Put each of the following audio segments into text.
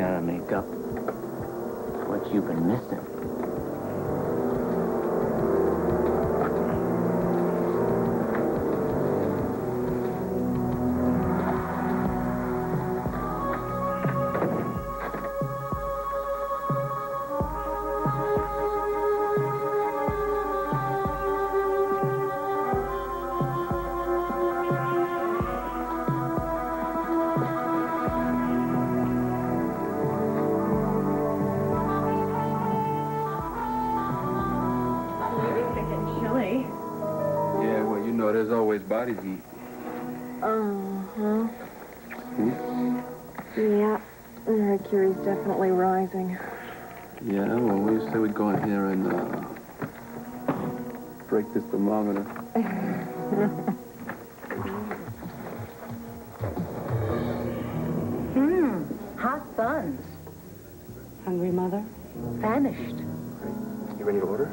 gotta make up what you've been missing. There's always body heat. Uh-huh. Yeah, the mercury's definitely rising. Yeah, well, we said we'd go in here and break this thermometer. Hot buns. Hungry, Mother? Famished. You ready to order?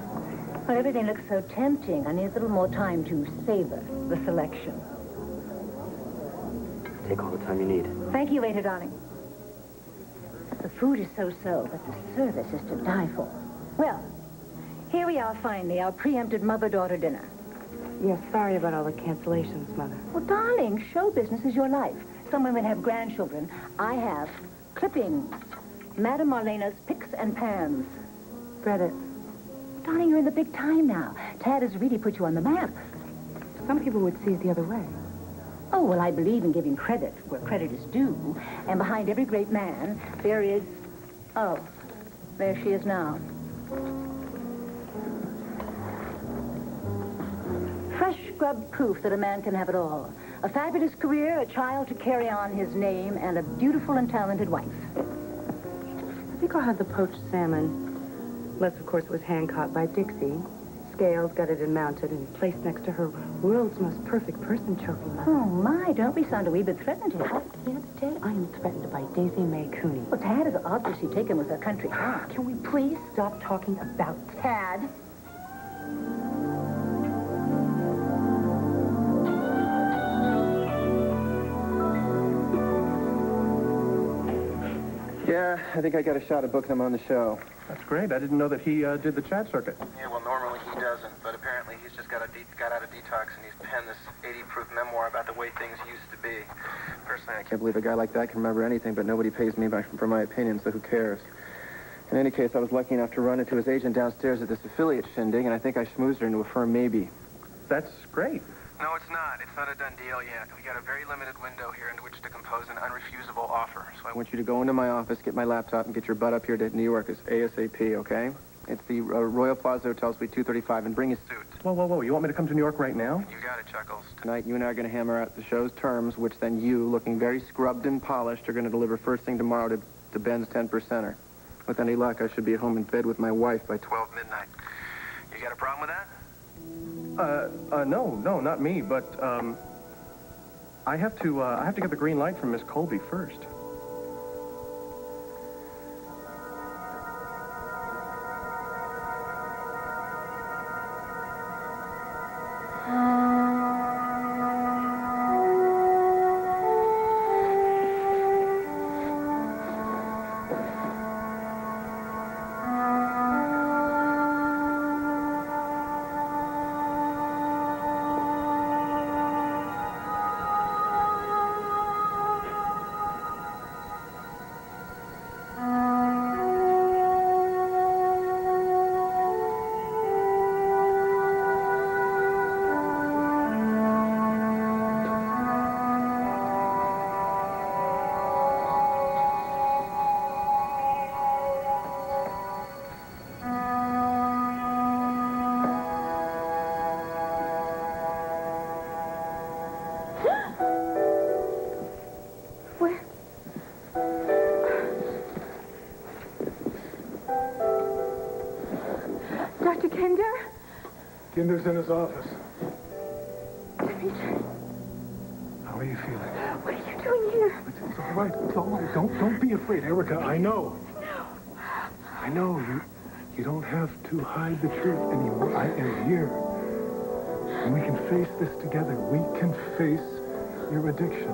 Well, everything looks so tempting. I need a little more time to savor the selection. Take all the time you need. Thank you, waiter darling. The food is so-so, but the service is to die for. Well, here we are finally, our preempted mother-daughter dinner. Yes, sorry about all the cancellations, Mother. Well, darling, show business is your life. Some women have grandchildren. I have clippings. Madame Marlena's picks and pans. Read it. Darling, you're in the big time now. Tad has really put you on the map. Some people would see it the other way. Oh, well, I believe in giving credit where credit is due. And behind every great man, there is... Oh, there she is now. Fresh scrubbed proof that a man can have it all. A fabulous career, a child to carry on his name, and a beautiful and talented wife. I think I'll have the poached salmon. Unless, of course, it was hand-caught by Dixie. Scales gutted and mounted and placed next to her world's most perfect person trophy. Oh, my, don't we sound a wee bit threatened here? I can't stay. I am threatened by Daisy Mae Cooney. Well, Tad is obviously taken with her country heart. Can we please stop talking about Tad? Yeah, I think I got a shot at booking him on the show. That's great. I didn't know that he did the chat circuit. Yeah, well, normally he doesn't, but apparently he's just got out of detox and he's penned this 80-proof memoir about the way things used to be. Personally, I Can't believe a guy like that can remember anything, but nobody pays me for my opinion, so who cares? In any case, I was lucky enough to run into his agent downstairs at this affiliate shindig, and I think I schmoozed her into a firm maybe. That's great. No, it's not. It's not a done deal yet. We got a very limited window here into which to compose an unrefusable offer. So I want you to go into my office, get my laptop, and get your butt up here to New York as ASAP, okay? It's the Royal Plaza Hotel, Suite 235, and bring a suit. Whoa. You want me to come to New York right now? You got it, Chuckles. Tonight, you and I are going to hammer out the show's terms, which then you, looking very scrubbed and polished, are going to deliver first thing tomorrow to Ben's 10%er. With any luck, I should be at home in bed with my wife by 12 midnight. You got a problem with that? No, not me, but, I have to get the green light from Miss Colby first. Dr. Kinder? Kinder's in his office. Dimitri, How are you feeling? what are you doing here? It's all right. It's all right. Don't be afraid, Erica. I know. I know. You don't have to hide the truth anymore. I am here. And we can face this together. We can face your addiction.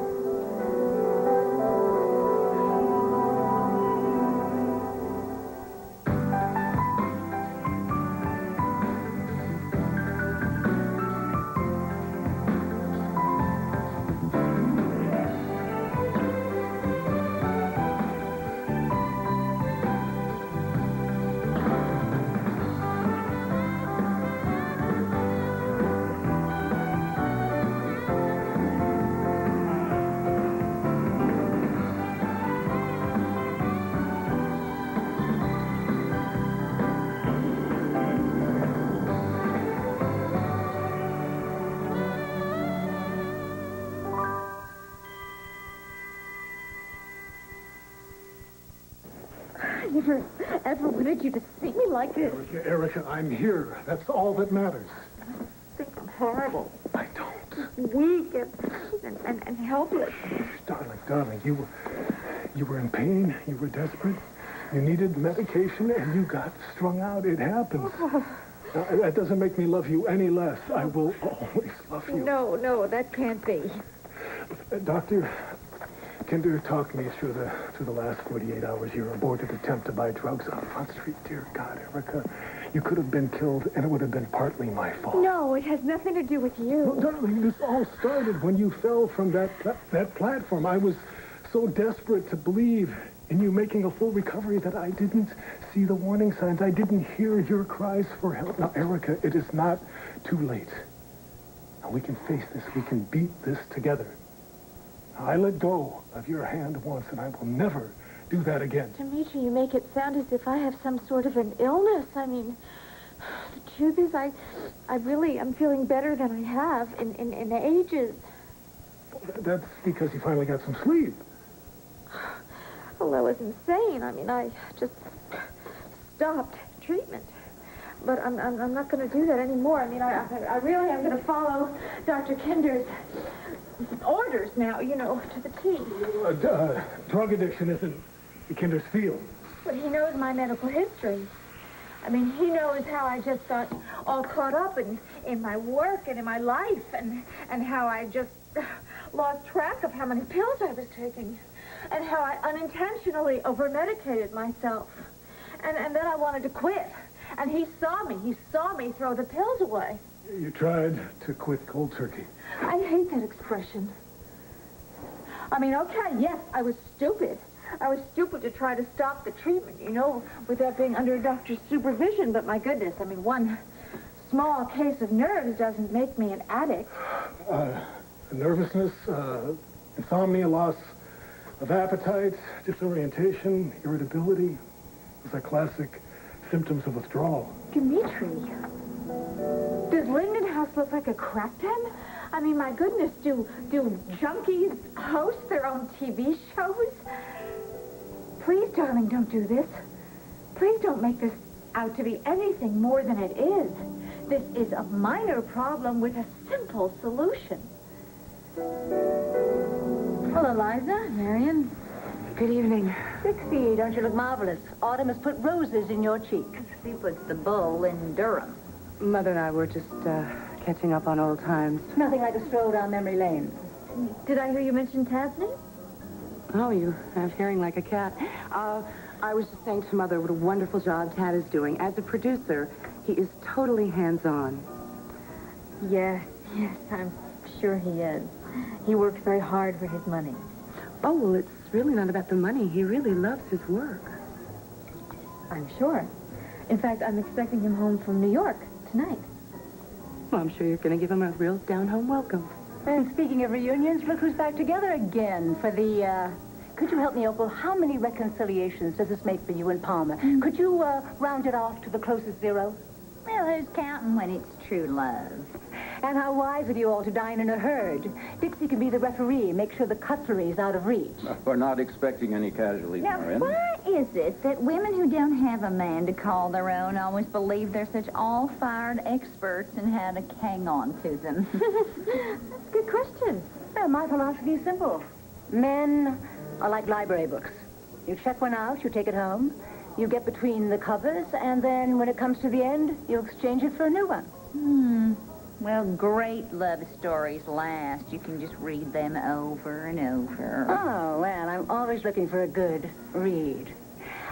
never, ever wanted you to see me like this. Erica, I'm here. That's all that matters. I think I'm horrible. I don't. Weak and helpless. Darling, you were in pain. You were desperate. You needed medication, and you got strung out. It happens. Now, that doesn't make me love you any less. I will always love you. No, that can't be. Doctor Kinder talked me through the last 48 hours. Your aborted attempt to buy drugs on Front Street. Dear God, Erica, you could have been killed, and it would have been partly my fault. No, it has nothing to do with you. No, darling, this all started when you fell from that platform. I was so desperate to believe in you making a full recovery that I didn't see the warning signs. I didn't hear your cries for help. Now, Erica, it is not too late. Now, we can face this. We can beat this together. Now, I let go of your hand once, and I will never do that again. Dimitri, you make it sound as if I have some sort of an illness. I mean, the truth is I'm feeling better than I have in ages. That's because you finally got some sleep. Well, that was insane. I mean, I just stopped treatment. But I'm not going to do that anymore. I mean, I really am going to follow Dr. Kinder's orders now, to the T. Drug addiction isn't Kinder's field. But he knows my medical history. I mean, he knows how I just got all caught up in my work and in my life and how I just lost track of how many pills I was taking and how I unintentionally over-medicated myself. And then I wanted to quit. And he saw me throw the pills away. You tried to quit cold turkey. I hate that expression. I mean, okay, yes, I was stupid. I was stupid to try to stop the treatment, without being under a doctor's supervision. But my goodness, I mean, one small case of nerves doesn't make me an addict. Nervousness, insomnia, loss of appetite, disorientation, irritability. Those are classic symptoms of withdrawal. Dimitri, does Linden House look like a crack den? I mean, my goodness, do junkies host their own TV shows? Please, darling, don't do this. Please don't make this out to be anything more than it is. This is a minor problem with a simple solution. Hello, Liza, Marian. Good evening. Dixie, don't you look marvelous? Autumn has put roses in your cheeks. She puts the bull in Durham. Mother and I were just catching up on old times. Nothing like a stroll down memory lane. Did I hear you mention Tasney? Oh, you have hearing like a cat. I was just saying to Mother what a wonderful job Tad is doing. As a producer, he is totally hands-on. Yes, I'm sure he is. He works very hard for his money. Oh, well, it's really not about the money. He really loves his work. I'm sure. In fact, I'm expecting him home from New York tonight. Well, I'm sure you're going to give him a real down-home welcome. And speaking of reunions, look who's back together again for the, Could you help me, Opal? How many reconciliations does this make for you and Palmer? Could you, round it off to the closest zero? Well, who's counting when it's true love? And how wise of you all to dine in a herd. Dixie can be the referee, make sure the cutlery's out of reach. We're not expecting any casualties, Now, Marian. why is it that women who don't have a man to call their own always believe they're such all-fired experts in how to hang on to them? That's a good question. Well, my philosophy is simple. Men are like library books. You check one out, you take it home, you get between the covers, and then when it comes to the end, you exchange it for a new one. Well, great love stories last. You can just read them over and over. Oh, well, I'm always looking for a good read.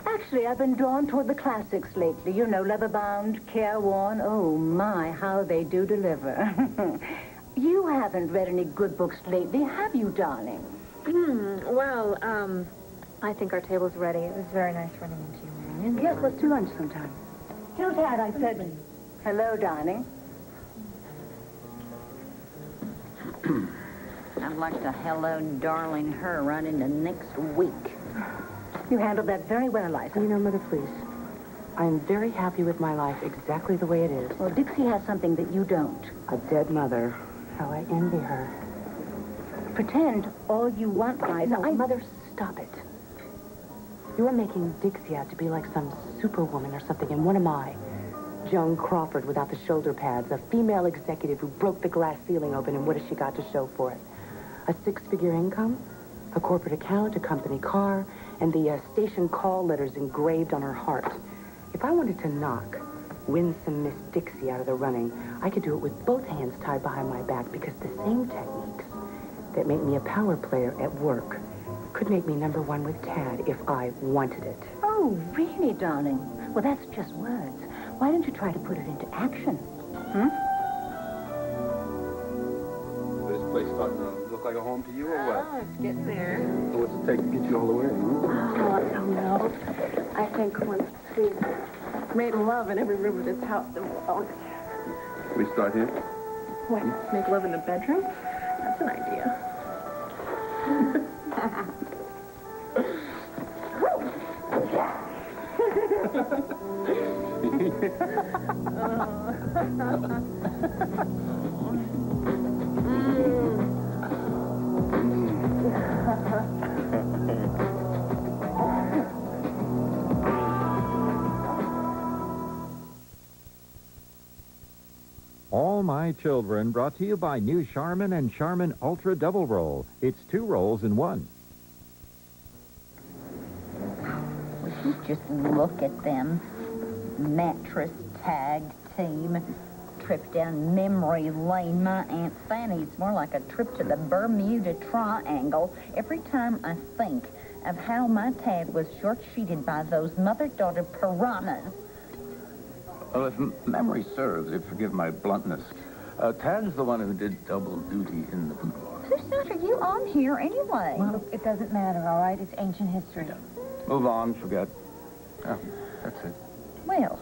Actually, I've been drawn toward the classics lately. You know, Leatherbound, Careworn. Oh, my, how they do deliver. You haven't read any good books lately, have you, darling? Well, I think our table's ready. It was very nice running into you, Marian. Yes, let's do lunch sometime. Tell Dad I said hello, darling. I'd like to hello, darling, her right into next week. You handled that very well, Liza. Mother, please. I'm very happy with my life exactly the way it is. Well, Dixie has something that you don't. A dead mother. How I envy her. Pretend all you want, Liza. No, Mother, stop it. You're making Dixie out to be like some superwoman or something, and what am I? Joan Crawford without the shoulder pads, a female executive who broke the glass ceiling open, and what has she got to show for it? A six-figure income, a corporate account, a company car, and the station call letters engraved on her heart. If I wanted to knock winsome Miss Dixie out of the running, I could do it with both hands tied behind my back, because the same techniques that make me a power player at work could make me number one with Tad if I wanted it. Oh, really, darling? Well, that's just words. Why don't you try to put it into action? This place starting to look like a home to you or what? Oh, it's getting there. So what's it take to get you all the way? Oh, I don't know. I think once we've made love in every room of this house, then we'll own it. We start here? What, make love in the bedroom? That's an idea. All My Children, brought to you by new Charmin and Charmin Ultra Double Roll. It's 2 rolls in 1. Would you just look at them? Mattress tag team. Trip down memory lane. My Aunt Fanny's more like a trip to the Bermuda Triangle. Every time I think of how my Tad was short-sheeted by those mother-daughter piranhas. Well, if memory serves, if forgive my bluntness, Tad's the one who did double duty in the... Whose side are you on here anyway? Well, it doesn't matter, all right? It's ancient history. Move on, forget. Oh, that's it. Well,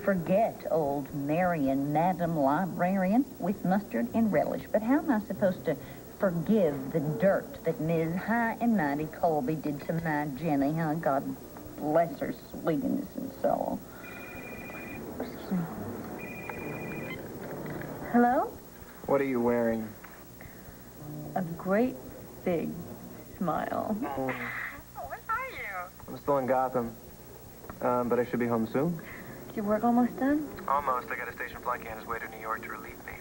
forget old Marian, Madam Librarian, with mustard and relish. But how am I supposed to forgive the dirt that Ms. High and Mighty Colby did to my Jenny? Huh? God bless her sweet innocent soul. Excuse me. Hello? What are you wearing? A great big smile. Where are you? I'm still in Gotham, but I should be home soon. Is your work almost done? Almost. I got a station flunky on his way to New York to relieve me.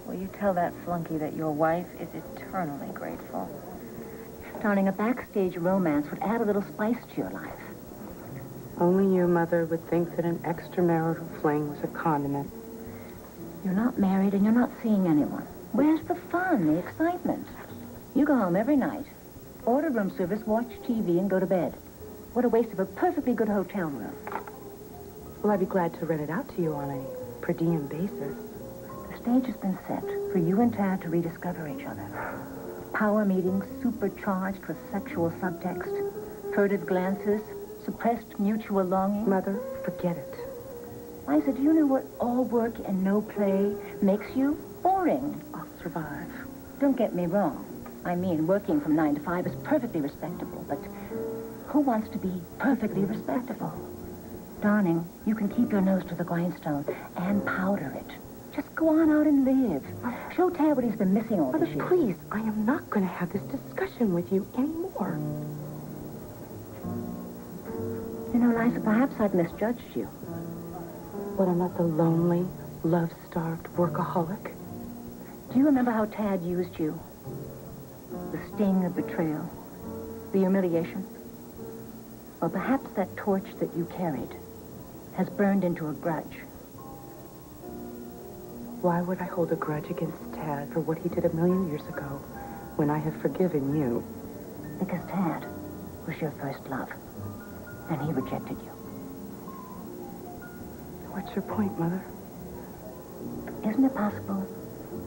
Will you tell that flunky that your wife is eternally grateful? Darling, a backstage romance would add a little spice to your life. Only you, Mother, would think that an extramarital fling was a condiment. You're not married and you're not seeing anyone. Where's the fun, the excitement? You go home every night, order room service, watch TV, and go to bed. What a waste of a perfectly good hotel room. Well, I'd be glad to rent it out to you on a per diem basis. The stage has been set for you and Tad to rediscover each other. Power meetings supercharged with sexual subtext, furtive glances, suppressed mutual longing. Mother, forget it. Liza, do you know what all work and no play makes you? Boring. I'll survive. Don't get me wrong. I mean, working from 9 to 5 is perfectly respectable, but who wants to be perfectly respectable? Darling, you can keep your nose to the grindstone and powder it. Just go on out and live. Show Tad what he's been missing all Mother, these years. please, I am not going to have this discussion with you anymore. You know, Liza, perhaps I've misjudged you. What, I'm not the lonely, love-starved workaholic? Do you remember how Tad used you? The sting of betrayal, the humiliation. Well, perhaps that torch that you carried has burned into a grudge. Why would I hold a grudge against Tad for what he did 1,000,000 years ago when I have forgiven you? Because Tad was your first love, and he rejected you. What's your point, Mother? Isn't it possible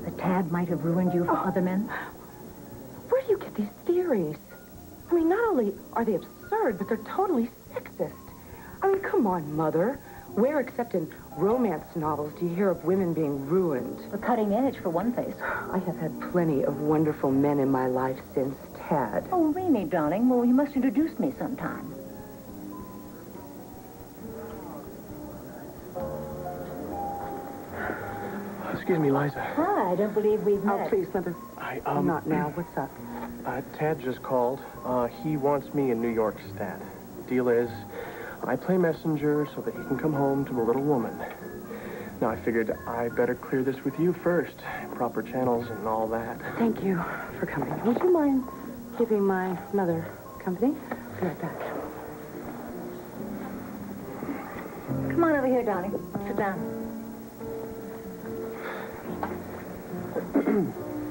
that Tad might have ruined you for other men? Where do you get these theories? I mean, not only are they absurd, but they're totally sexist. I mean, come on, Mother. Where, except in romance novels, do you hear of women being ruined? The cutting edge, for one thing. I have had plenty of wonderful men in my life since Tad. Oh, really, darling? Well, you must introduce me sometime. excuse me, Liza. Hi, I don't believe we've met. Oh, please, Mother. Not now. What's up? Tad just called. He wants me in New York stat. Deal is, I play messenger so that he can come home to the little woman. Now, I figured I better clear this with you first. Proper channels and all that. Thank you for coming. Would you mind giving my mother company? I'll be right back. Come on over here, Donnie. Sit down.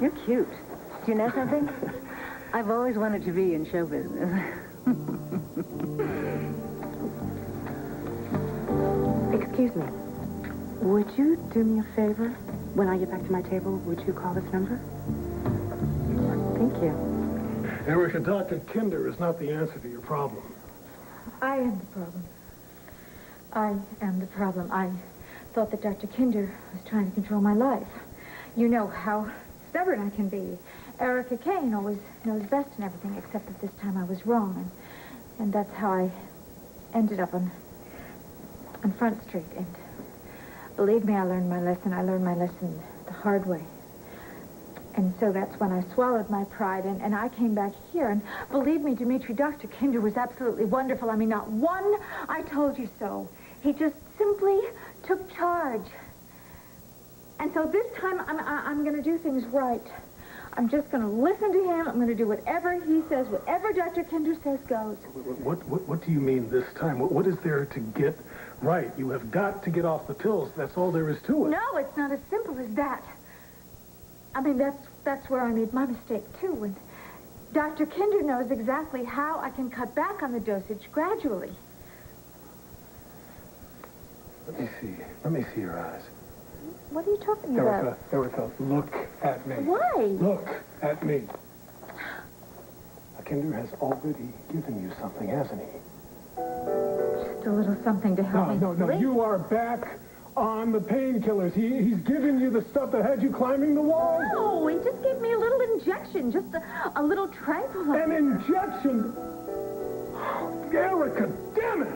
You're cute. Do you know something? I've always wanted to be in show business. Excuse me. Would you do me a favor? When I get back to my table, would you call this number? Thank you. Erica, Dr. Kinder is not the answer to your problem. I am the problem. I am the problem. I thought that Dr. Kinder was trying to control my life. You know how stubborn I can be. Erica Kane always knows best in everything, except that this time I was wrong. And that's how I ended up on Front Street. And believe me, I learned my lesson. I learned my lesson the hard way. And so that's when I swallowed my pride, and I came back here. And believe me, Dimitri, Dr. Kinder was absolutely wonderful. I mean, not one, I told you so. He just simply took charge. And so this time, I'm going to do things right. I'm just going to listen to him. I'm going to do whatever he says. Whatever Dr. Kinder says goes. What do you mean this time? What is there to get right? You have got to get off the pills. That's all there is to it. No, it's not as simple as that. I mean, that's where I made my mistake, too. And Dr. Kinder knows exactly how I can cut back on the dosage gradually. Let me see your eyes. What are you talking about? Erica, look at me. Why? Look at me. Kinder has already given you something, hasn't he? Just a little something to help me No, sleep. you are back on the painkillers. He's given you the stuff that had you climbing the wall. No, he just gave me a little injection, just a little tranquilizer. An injection? Erica, damn it!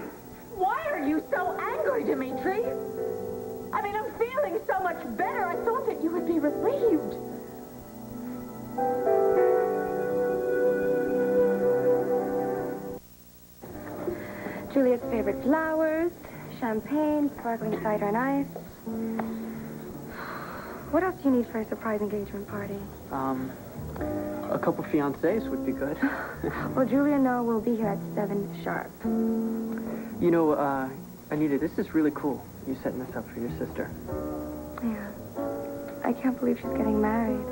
Why are you so angry, Dimitri? I mean, I'm feeling so much better. I thought that you would be relieved. Juliet's favorite flowers, champagne, sparkling cider and ice. What else do you need for a surprise engagement party? A couple fiancés would be good. Well, Julia and Noah will be here at 7 sharp. You know, Anita, this is really cool. You setting this up for your sister. Yeah. I can't believe she's getting married.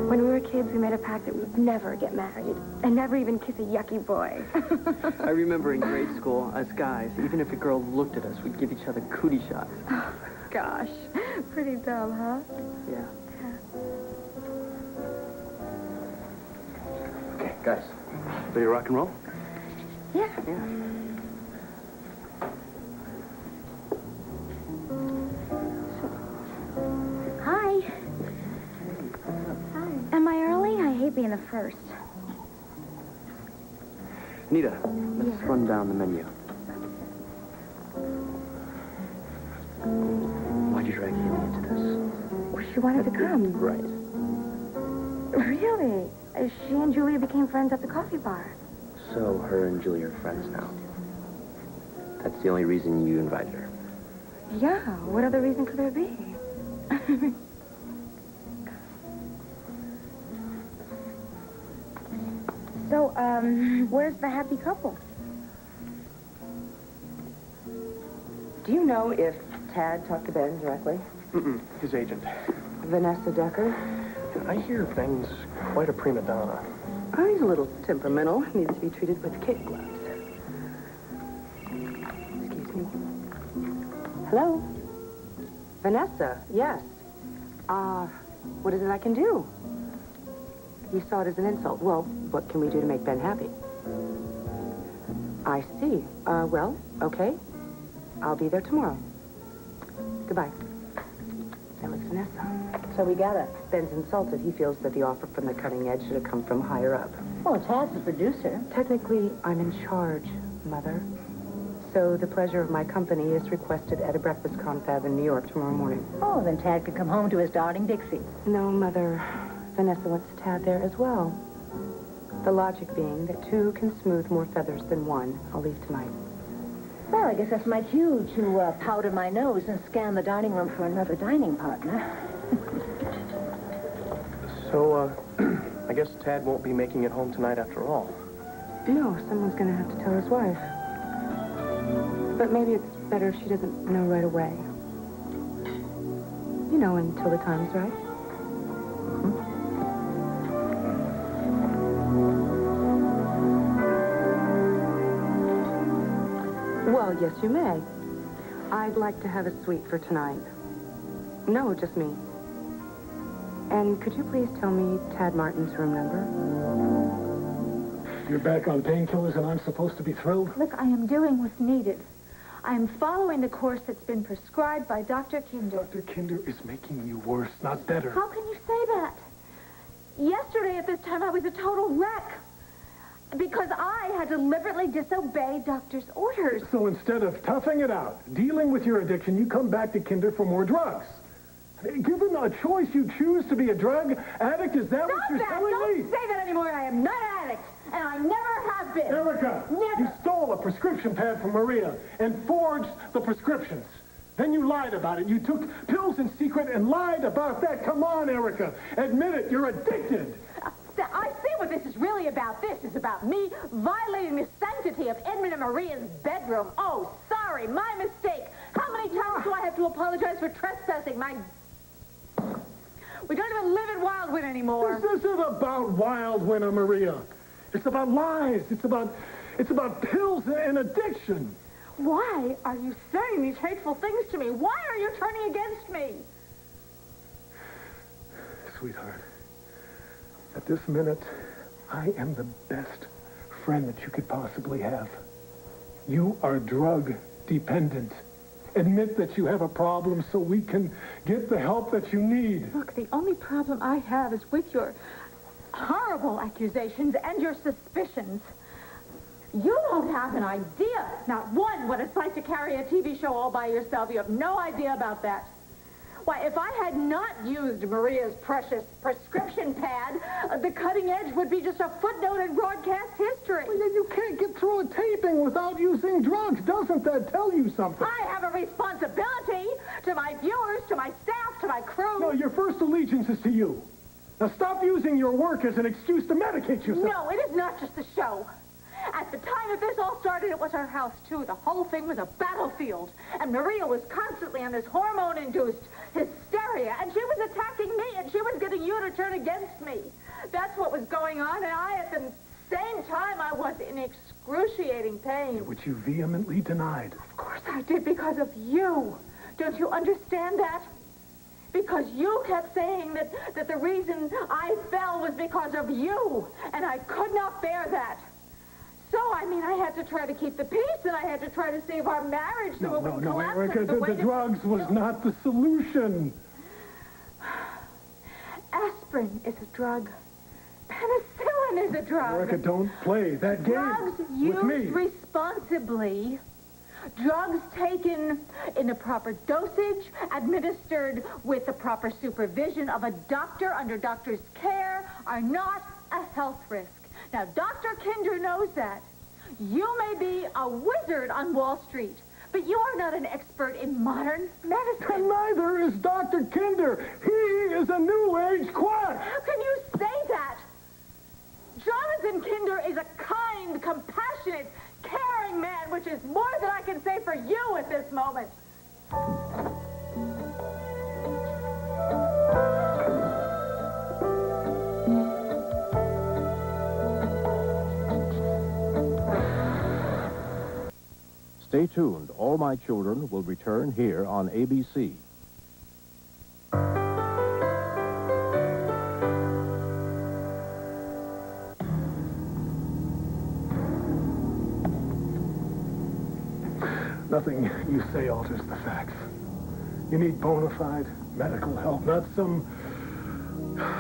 When we were kids, we made a pact that we'd never get married and never even kiss a yucky boy. I remember in grade school, us guys, even if a girl looked at us, we'd give each other cootie shots. Gosh, pretty dumb, huh? Yeah. Okay, guys. Ready to rock and roll? Yeah. Yeah. Hi. Hi. Am I early? I hate being the first. Anita, let's run down the menu. Why'd you drag Haley into this? Well, she wanted to come. Right. Really? She and Julia became friends at the coffee bar. So her and Julia are friends now. That's the only reason you invited her. Yeah, what other reason could there be? So, where's the happy couple? Do you know if Tad talked to Ben directly? His agent. Vanessa Decker? I hear Ben's quite a prima donna. Oh, he's a little temperamental. Needs to be treated with kid gloves. Excuse me. Hello? Vanessa, yes. What is it I can do? You saw it as an insult. Well, what can we do to make Ben happy? I see. Well, okay. I'll be there tomorrow. Goodbye. That was Vanessa. So we got it. Ben's insulted. He feels that the offer from the cutting edge should have come from higher up. Well, Tad's the producer. Technically, I'm in charge, Mother. So the pleasure of my company is requested at a breakfast confab in New York tomorrow morning. Oh, then Tad could come home to his darling Dixie. No, Mother. Vanessa wants Tad there as well. The logic being that two can smooth more feathers than one. I'll leave tonight. Well, I guess that's my cue to powder my nose and scan the dining room for another dining partner. So, I guess Tad won't be making it home tonight after all. No, someone's going to have to tell his wife. But maybe it's better if she doesn't know right away. You know, until the time's right. Well, yes, you may. I'd like to have a suite for tonight. No, just me. And could you please tell me Tad Martin's room number? You're back on painkillers and I'm supposed to be thrilled? Look, I am doing what's needed. I am following the course that's been prescribed by Dr. Kinder. Dr. Kinder is making you worse, not better. How can you say that? Yesterday at this time, I was a total wreck. Because I had deliberately disobeyed doctor's orders. So instead of toughing it out, dealing with your addiction, you come back to Kinder for more drugs. Given a choice, you choose to be a drug addict? Is that what you're telling me? Don't say that anymore. I am not an addict. And I never have been. Erica, never. You stole a prescription pad from Maria and forged the prescriptions. Then you lied about it. You took pills in secret and lied about that. Come on, Erica. Admit it. You're addicted. I see what this is really about. This is about me violating the sanctity of Edmund and Maria's bedroom. Oh, sorry, my mistake. How many times do I have to apologize for trespassing? We don't even live in Wildwood anymore. This isn't about Wildwood or Maria. It's about lies. It's about pills and addiction. Why are you saying these hateful things to me? Why are you turning against me? Sweetheart, at this minute, I am the best friend that you could possibly have. You are drug dependent. Admit that you have a problem so we can get the help that you need. Look, the only problem I have is with your horrible accusations and your suspicions. You don't have an idea, not one, what it's like to carry a TV show all by yourself. You have no idea about that. Why, if I had not used Maria's precious prescription pad, the cutting edge would be just a footnote in broadcast history. Well, you can't get through a taping without using drugs. Doesn't that tell you something? I have a responsibility to my viewers, to my staff, to my crew. No, your first allegiance is to you. Now stop using your work as an excuse to medicate yourself. No, it is not just the show. At the time that this all started, it was our house, too. The whole thing was a battlefield. And Maria was constantly on this hormone-induced hysteria. And she was attacking me, and she was getting you to turn against me. That's what was going on, and I, at the same time, I was in excruciating pain. Which you vehemently denied. Of course I did, because of you. Don't you understand that? Because you kept saying that the reason I fell was because of you. And I could not bear that. So, I mean, I had to try to keep the peace, and I had to try to save our marriage so it wouldn't collapse. Erica, the drugs was not the solution. Aspirin is a drug. Penicillin is a drug. Erica, don't play that game drugs with used me. Responsibly. Drugs taken in the proper dosage, administered with the proper supervision of a doctor under doctor's care, are not a health risk. Now, Dr. Kinder knows that. You may be a wizard on Wall Street, but you are not an expert in modern medicine. And neither is Dr. Kinder. He is a New Age quack. How can you say that? Jonathan Kinder is a kind, compassionate, caring man, which is more than I can say for you at this moment. Stay tuned. All My Children will return here on ABC. Nothing you say alters the facts. You need bona fide medical help, not some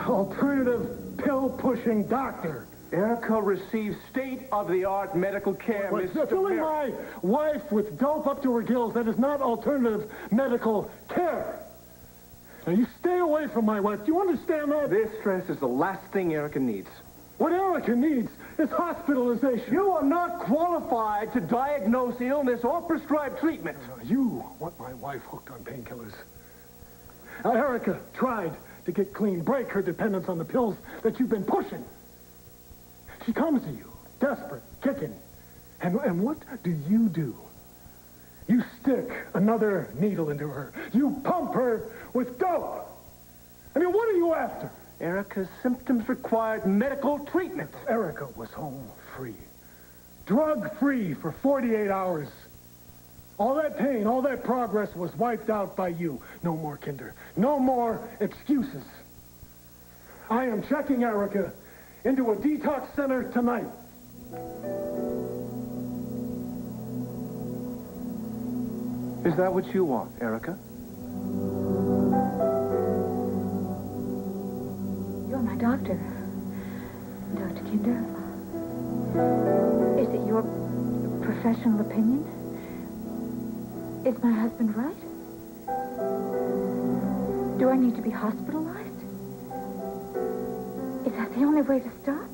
alternative pill-pushing doctor. Erica receives state-of-the-art medical care, Mr. Filling my wife with dope up to her gills, that is not alternative medical care. Now, you stay away from my wife. Do you understand that? This stress is the last thing Erica needs. What Erica needs is hospitalization. You are not qualified to diagnose illness or prescribe treatment. You want my wife hooked on painkillers. Now, Erica tried to get clean, break her dependence on the pills that you've been pushing. She comes to you, desperate, kicking. And what do? You stick another needle into her. You pump her with dope. I mean, what are you after? Erica's symptoms required medical treatment. Erica was home free. Drug-free for 48 hours. All that pain, all that progress was wiped out by you. No more kinder. No more excuses. I am checking Erica into a detox center tonight. Is that what you want, Erica? You're my doctor, Dr. Kinder. Is it your professional opinion? Is my husband right? Do I need to be hospitalized? Is that the only way to stop?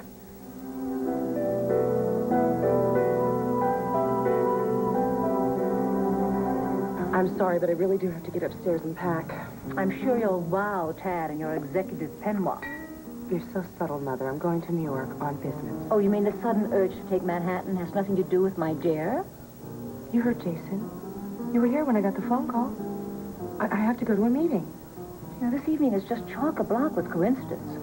I'm sorry, but I really do have to get upstairs and pack. I'm sure you'll wow Tad in your executive peignoir. You're so subtle, Mother. I'm going to New York on business. Oh, you mean the sudden urge to take Manhattan has nothing to do with my dare? You heard Jason. You were here when I got the phone call. I have to go to a meeting. You know, this evening is just chock-a-block with coincidence.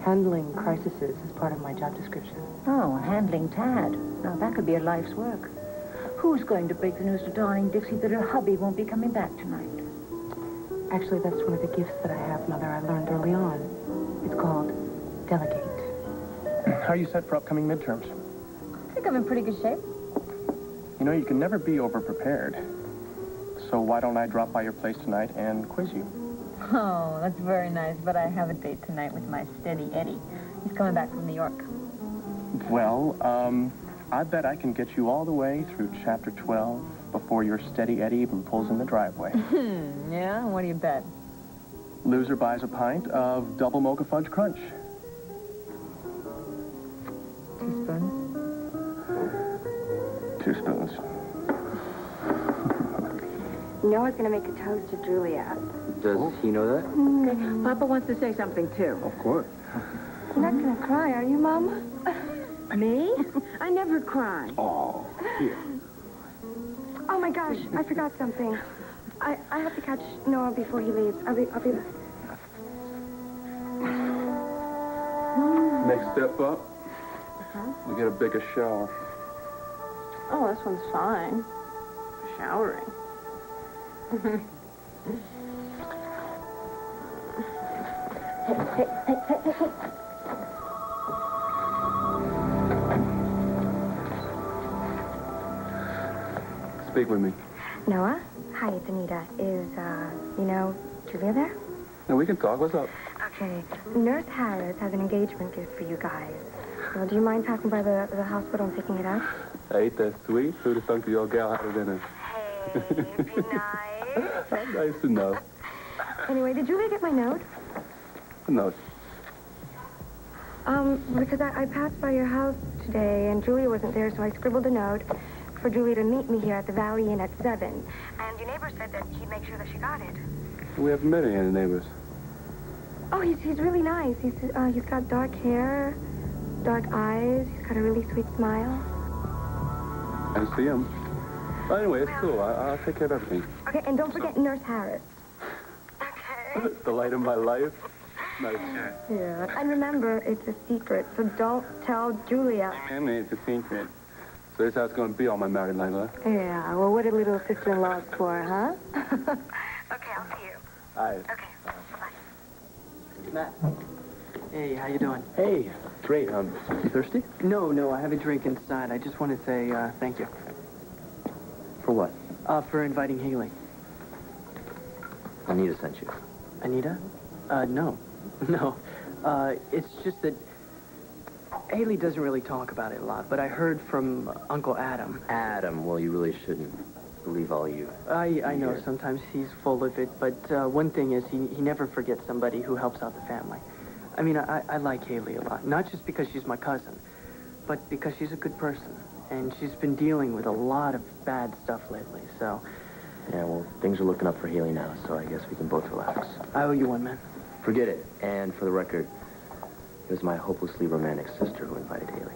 Handling crises is part of my job description. Oh, handling Tad. Now, that could be a life's work. Who's going to break the news to darling Dixie that her hubby won't be coming back tonight? Actually, that's one of the gifts that I have, Mother. I learned early on. It's called delegate. How are you set for upcoming midterms? I think I'm in pretty good shape. You know, you can never be over-prepared. So why don't I drop by your place tonight and quiz you? Oh, that's very nice, but I have a date tonight with my steady Eddie. He's coming back from New York. Well, I bet I can get you all the way through chapter 12 before your steady Eddie even pulls in the driveway. Yeah? What do you bet? Loser buys a pint of double mocha fudge crunch. Teaspoons? 2 spoons. Noah's gonna make a toast to Julia. Does he know that? Papa wants to say something, too. Of course. You're not gonna cry, are you, Mama? Me? I never cry. Oh, here. Oh my gosh, I forgot something. I have to catch Noah before he leaves. I'll be back. Next step up, we get a bigger shower. Oh, this one's fine. Showering. Hey. Speak with me. Noah? Hi, it's Anita. Is, Julia there? No, we can talk. What's up? Okay. Nurse Harris has an engagement gift for you guys. Well, do you mind passing by the hospital and picking it up? Ain't that sweet? Who'd have thunk your gal had dinner? Hey, be nice. Nice to know. Anyway, did Julia get my note? No. Because I passed by your house today, and Julia wasn't there, so I scribbled a note for Julia to meet me here at the Valley Inn at 7. And your neighbor said that he'd make sure that she got it. We haven't met any of the neighbors. Oh, he's really nice. He's got dark hair, dark eyes. He's got a really sweet smile. I see him. Well, anyway, it's cool. I'll take care of everything. Okay, and don't forget Nurse Harris. The light of my life. Nice. Yeah. And remember, it's a secret, so don't tell Julia. Man, it's a secret. So this is how it's going to be all my married life, huh? Yeah, well, what are little sister-in-laws for, huh? Okay, I'll see you. All right. Okay, bye-bye. Matt. Hey, how you doing? Hey, great. You thirsty? No, I have a drink inside. I just want to say thank you. For what? For inviting Haley. Anita sent you. Anita? No. No. It's just that Haley doesn't really talk about it a lot, but I heard from Uncle Adam. Adam, well, you really shouldn't believe all you... I know sometimes he's full of it, but one thing is he never forgets somebody who helps out the family. I mean, I like Haley a lot, not just because she's my cousin, but because she's a good person. And she's been dealing with a lot of bad stuff lately, so... Yeah, well, things are looking up for Haley now, so I guess we can both relax. I owe you one, man. Forget it. And for the record, it was my hopelessly romantic sister who invited Haley.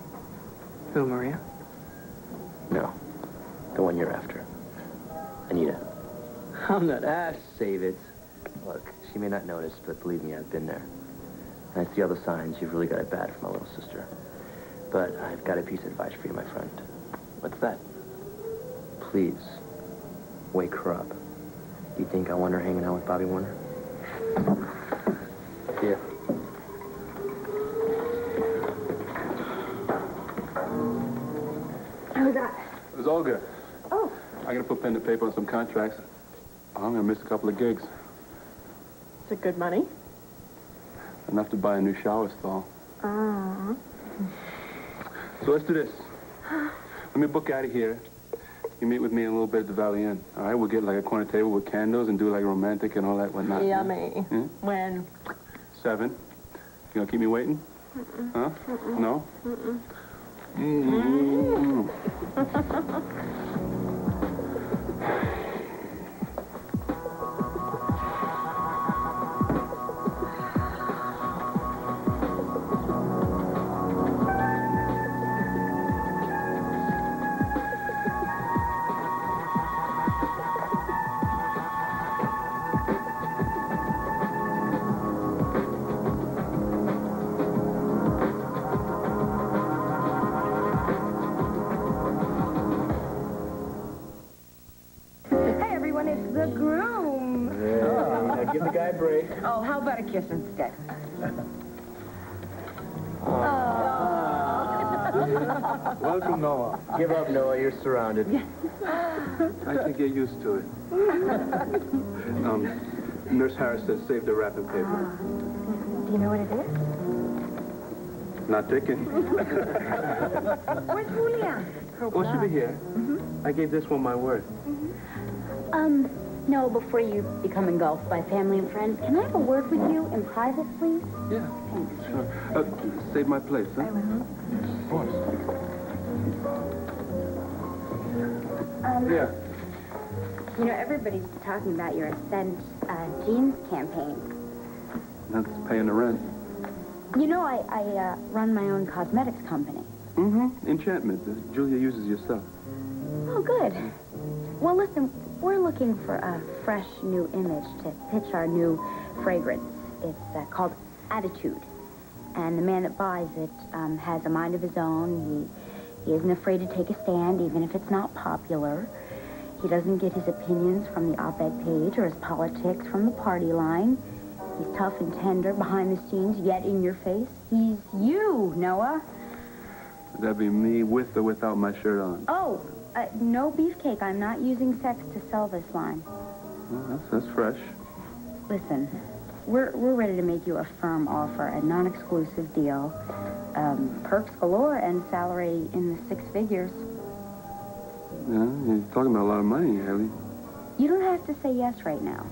Who, Maria? No. The one you're after. Anita. I'm not ass. Save it. Look, she may not notice, but believe me, I've been there. And I see all the signs. You've really got it bad for my little sister. But I've got a piece of advice for you, my friend. What's that? Please, wake her up. Do you think I want her hanging out with Bobby Warner? Yeah. How was that? It was all good. Oh. I gotta put pen to paper on some contracts. I'm gonna miss a couple of gigs. Is it good money? Enough to buy a new shower stall. So let's do this. Let me book out of here. You meet with me in a little bit at the Valley Inn. All right, we'll get like a corner table with candles and do like romantic and all that whatnot. Yummy. Hmm? When? 7. You gonna keep me waiting? Huh? No? It's the groom. Yeah, now give the guy a break. Oh, how about a kiss instead? Welcome, Noah. Give up, Noah. You're surrounded. I can get used to it. Nurse Harris said save the wrapping paper. Do you know what it is? Not ticking. Where's Julia? Well, she'll be here. I gave this one my word. No, before you become engulfed by family and friends, can I have a word with you in private, please? Yeah. Thanks. Sure. Save my place, huh? I will. Of course. Yeah. You know, everybody's talking about your Ascend Jeans campaign. That's paying the rent. You know, I run my own cosmetics company. Enchantment. Julia uses your stuff. Oh, good. Well, listen, we're looking for a fresh new image to pitch our new fragrance. It's called Attitude. And the man that buys it has a mind of his own. He isn't afraid to take a stand, even if it's not popular. He doesn't get his opinions from the op-ed page or his politics from the party line. He's tough and tender behind the scenes, yet in your face. He's you, Noah. Would that be me with or without my shirt on? Oh, no beefcake. I'm not using sex to sell this line. Well, that's fresh. Listen, we're ready to make you a firm offer, a non-exclusive deal, perks galore, and salary in the 6 figures. Yeah, you're talking about a lot of money, Haley. You don't have to say yes right now.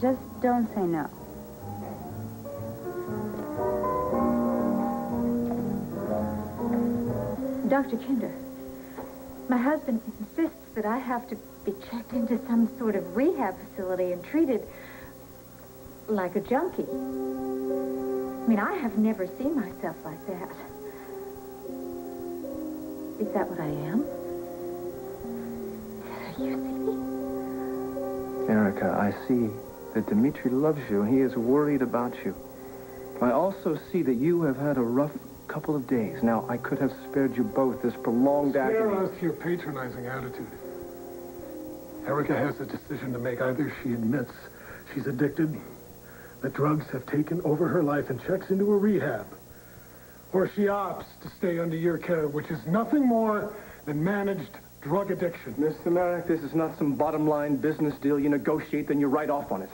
Just don't say no. Dr. Kinder, my husband insists that I have to be checked into some sort of rehab facility and treated like a junkie. I mean, I have never seen myself like that. Is that what I am? You see? Erica, I see that Dimitri loves you and he is worried about you. I also see that you have had a rough couple of days. Now, I could have spared you both this prolonged agony. Spare us your patronizing attitude. Erica has a decision to make. Either she admits she's addicted, that drugs have taken over her life and checks into a rehab, or she opts to stay under your care, which is nothing more than managed drug addiction. Mr. Merrick, this is not some bottom-line business deal you negotiate, then you write off on it.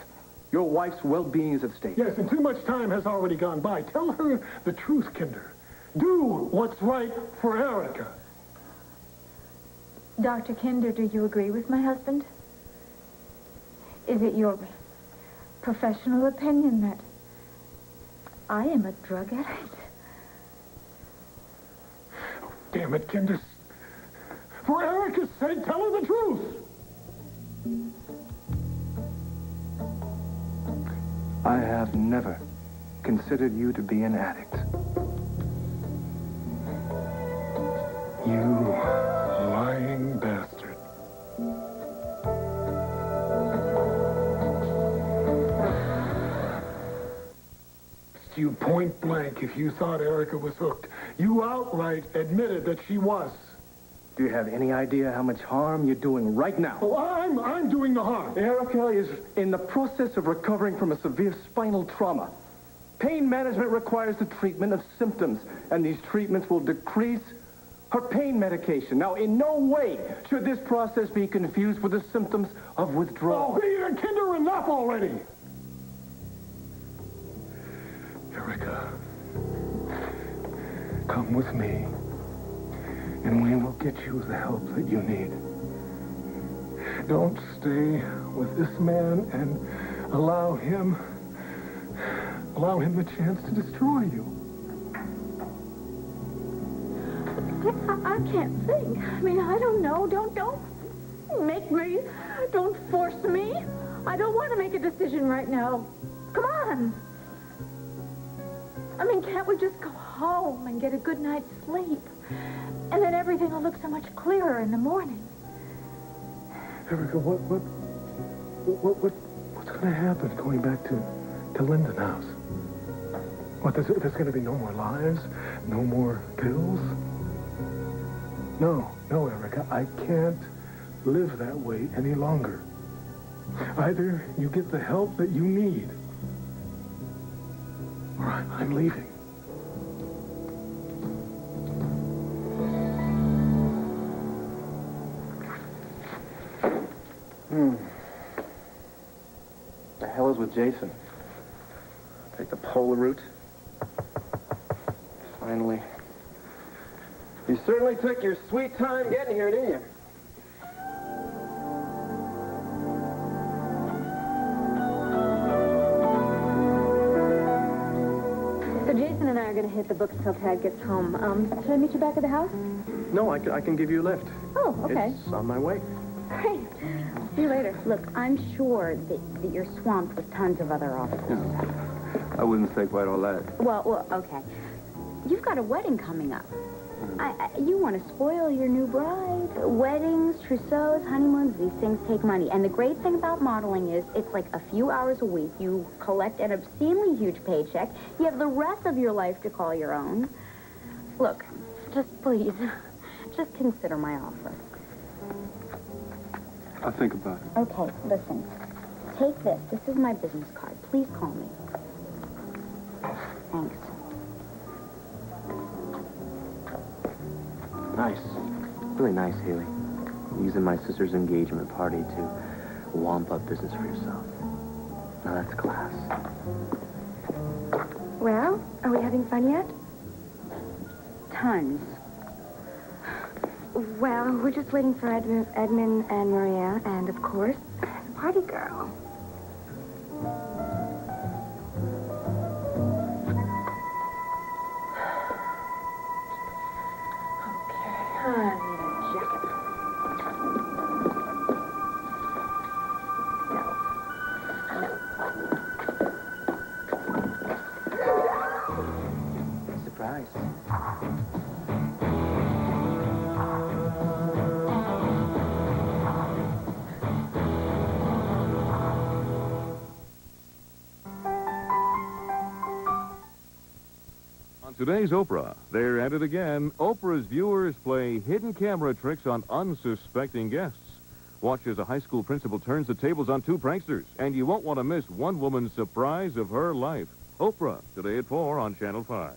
Your wife's well-being is at stake. Yes, and too much time has already gone by. Tell her the truth, Kinder. Do what's right for Erica. Dr. Kinder, do you agree with my husband? Is it your professional opinion that I am a drug addict? Damn it, Candace. For Erica's sake, tell her the truth. I have never considered you to be an addict. You lying bastard. You point blank if you thought Erica was hooked. You outright admitted that she was. Do you have any idea how much harm you're doing right now? Oh, I'm doing the harm. Erica is in the process of recovering from a severe spinal trauma. Pain management requires the treatment of symptoms, and these treatments will decrease her pain medication. Now, in no way should this process be confused with the symptoms of withdrawal. Oh, Peter Kinder, enough already. Erica, come with me, and we will get you the help that you need. Don't stay with this man and allow him the chance to destroy you. I can't think. I mean, I don't know. Don't make me. Don't force me. I don't want to make a decision right now. Come on. I mean, can't we just go home and get a good night's sleep? And then everything will look so much clearer in the morning. Erica, what's going to happen going back to Linden House? What, there's going to be no more lives? No more pills? No, Erica, I can't live that way any longer. Either you get the help that you need, or I'm leaving. The hell is with Jason? Take the polar route. Finally. You certainly took your sweet time getting here, didn't you? So Jason and I are going to hit the books till Tad gets home. Should I meet you back at the house? No, I can give you a lift. Oh, okay. It's on my way. Great. See you later. Look, I'm sure that you're swamped with tons of other offices. I wouldn't say quite all that. Well, okay. You've got a wedding coming up. You want to spoil your new bride. Weddings, trousseaux, honeymoons, these things take money. And the great thing about modeling is it's like a few hours a week. You collect an obscenely huge paycheck. You have the rest of your life to call your own. Look, just please, just consider my offer. I'll think about it. Okay, listen. Take this. This is my business card. Please call me. Thanks. Nice. Really nice, Haley. Using my sister's engagement party to wamp up business for yourself. Now that's class. Well, are we having fun yet? Tons. Well, we're just waiting for Edmund and Marian, and of course, the party girl. I need a jacket. Surprise. On today's Oprah, they're at it again. Oprah's viewers play hidden camera tricks on unsuspecting guests. Watch as a high school principal turns the tables on two pranksters, and you won't want to miss one woman's surprise of her life. Oprah, today at 4 on Channel 5.